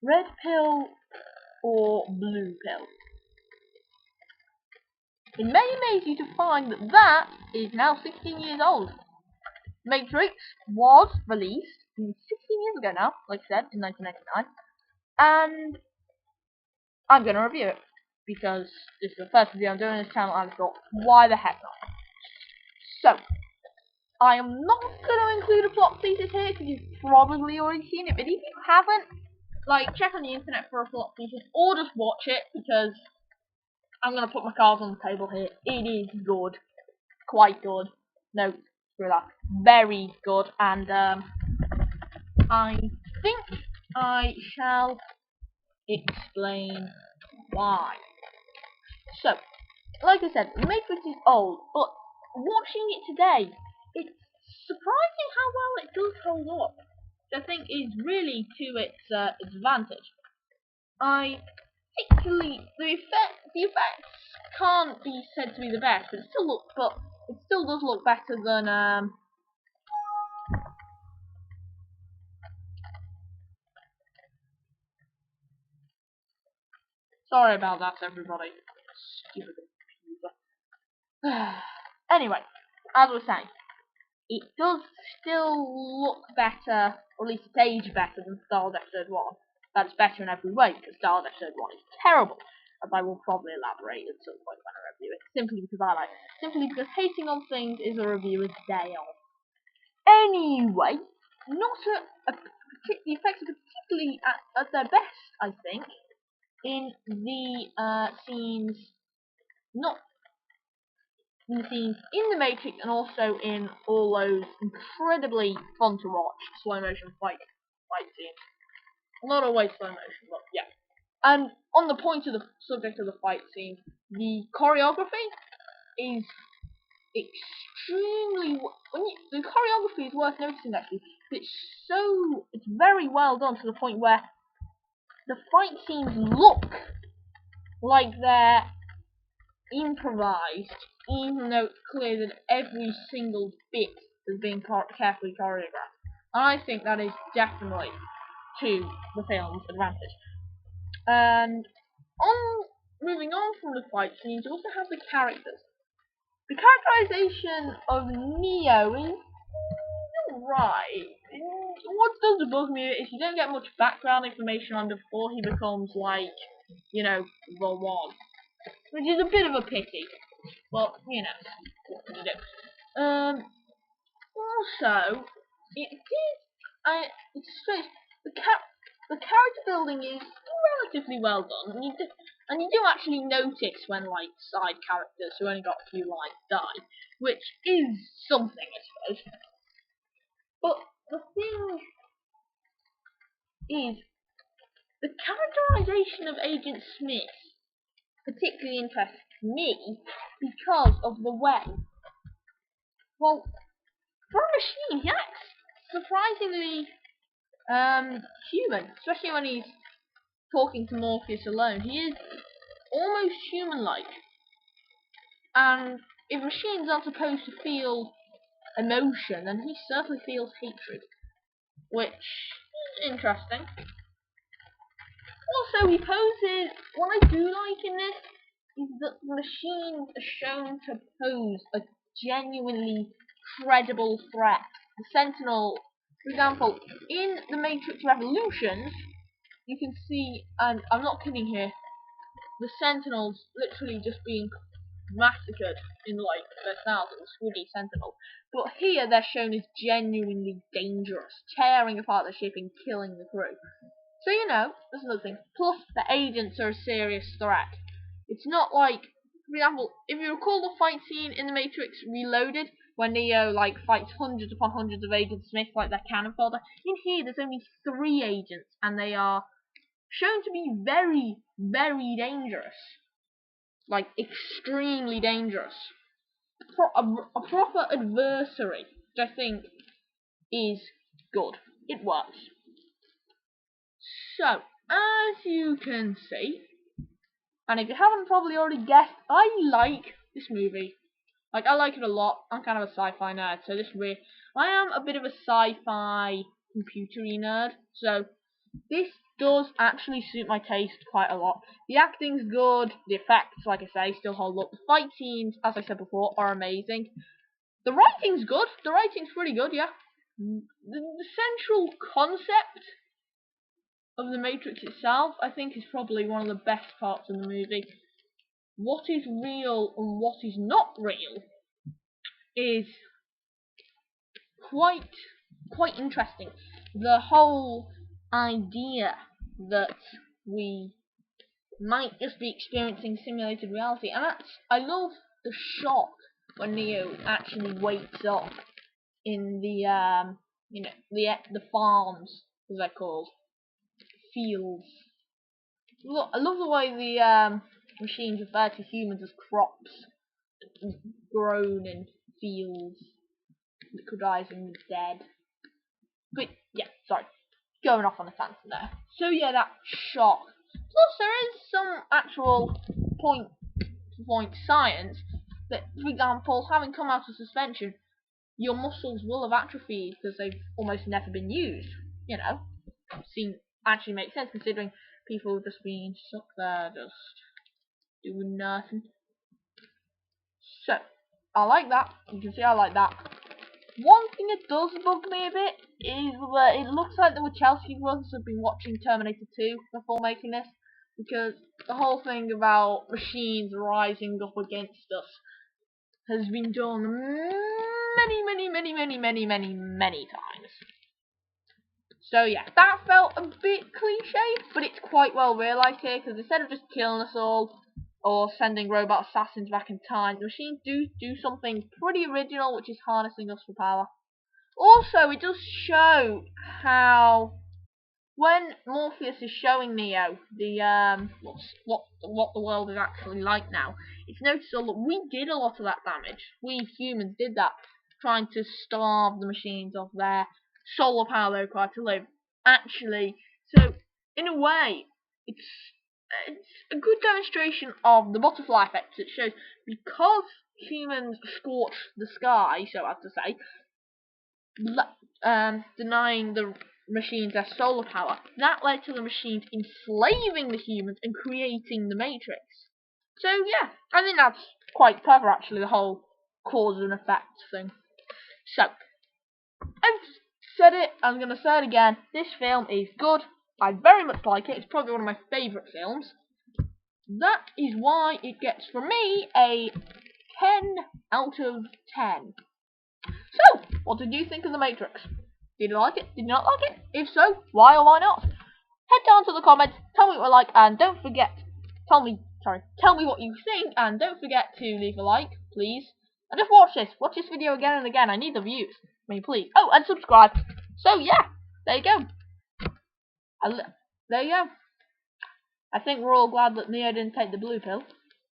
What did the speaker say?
red pill or blue pill. It may amaze you to find that that is now 16 years old. Matrix was released 16 years ago now, like I said, in 1999, and I'm going to review it, because this is the first video I'm doing on this channel, and I thought, why the heck not? So, I am not going to include a plot thesis here, because you've probably already seen it, but if you haven't, like, check on the internet for a plot thesis, or just watch it, because I'm going to put my cards on the table here. It is good. Quite good. No, screw that. Very good, and, I think I shall explain why. So, like I said, Matrix is old, but watching it today, it's surprising how well it does hold up, which I think is really to its advantage. I particularly the effects can't be said to be the best, but it still does look better than Sorry about that, everybody. Stupid computer. Anyway, as I was saying, it does still look better, or at least it's aged better than Star Wars Episode 1. That's better in every way, because Star Wars Episode 1 is terrible, as I will probably elaborate at some point when I review it, simply because hating on things is a reviewer's day off. Anyway, the effects are particularly at their best, I think, in the scenes, not in the scenes in the Matrix, and also in all those incredibly fun to watch slow motion fight scenes. Not always slow motion, but yeah. And on the point of the subject of the fight scene, the choreography is extremely. The choreography is worth noticing actually. It's very well done, to the point where the fight scenes look like they're improvised, even though it's clear that every single bit has been carefully choreographed. And I think that is definitely to the film's advantage. And moving on from the fight scenes, you also have the characters. The characterization of Neo is alright. What does bug me is you don't get much background information on before he becomes like, the one. Which is a bit of a pity. Well, what can you do? Also, it's strange. The character building is relatively well done, and you do actually notice when like side characters who only got a few lines die, which is something, I suppose. But the thing is, the characterization of Agent Smith particularly interests me because of the way. Well, for a machine, he acts surprisingly human, especially when he's talking to Morpheus alone. He is almost human-like. And if machines are supposed to feel emotion, then he certainly feels hatred, which is interesting. Also, he poses. What I do like in this is that the machines are shown to pose a genuinely credible threat. The Sentinel, for example, in the Matrix Revolutions, you can see, and I'm not kidding here, the Sentinels literally just being massacred in like their thousands, Woody Sentinel. But here they're shown as genuinely dangerous, tearing apart the ship and killing the crew. So that's another thing. Plus, the agents are a serious threat. It's not like, for example, if you recall the fight scene in The Matrix Reloaded, when Neo fights hundreds upon hundreds of Agent Smith like their cannon fodder. In here, there's only 3 agents, and they are shown to be very, very dangerous, like extremely dangerous. A proper adversary, which I think is good. It works. So, as you can see, and if you haven't probably already guessed, I like this movie. I like it a lot. I'm kind of a sci-fi nerd, so I am a bit of a sci-fi computery nerd. So, this does actually suit my taste quite a lot. The acting's good, the effects, like I say, still hold up. The fight scenes, as I said before, are amazing. The writing's good. The writing's pretty good, yeah. The central concept of the Matrix itself, I think, is probably one of the best parts of the movie. What is real and what is not real is quite interesting. The whole idea that we might just be experiencing simulated reality, and I love the shock when Neo actually wakes up in the the farms, as they're called, fields. Look, I love the way the machines refer to humans as crops grown in fields, liquidizing the dead. But yeah, sorry, going off on a tangent there. So yeah, that shock. Plus, there is some actual point science that, for example, having come out of suspension, your muscles will have atrophied because they've almost never been used. You know, actually makes sense considering people just being stuck there, just doing nothing. So, I like that. You can see I like that. One thing that does bug me a bit is that it looks like the Wachowski brothers have been watching Terminator 2 before making this, because the whole thing about machines rising up against us has been done many times. So yeah, that felt a bit cliche, but it's quite well realised here, because instead of just killing us all, or sending robot assassins back in time, the machines do something pretty original, which is harnessing us for power. Also, it does show how, when Morpheus is showing Neo the what the world is actually like now, it's noticeable that we did a lot of that damage. We humans did that, trying to starve the machines of their solar power they require to live. Actually, so in a way, it's a good demonstration of the butterfly effect. It shows because humans scorch the sky, so as to say, denying the machines their solar power, that led to the machines enslaving the humans and creating the Matrix. So yeah, I think that's quite clever actually, the whole cause and effect thing. So, I've said it, I'm going to say it again, this film is good, I very much like it, it's probably one of my favourite films. That is why it gets, from me, a 10 out of 10. So, what did you think of The Matrix? Did you like it? Did you not like it? If so, why or why not? Head down to the comments, tell me what you like, and don't forget, tell me what you think, and don't forget to leave a like, please. And just watch this video again and again, I need the views. I mean, please. Oh, and subscribe. So, yeah, there you go. There you go. I think we're all glad that Neo didn't take the blue pill.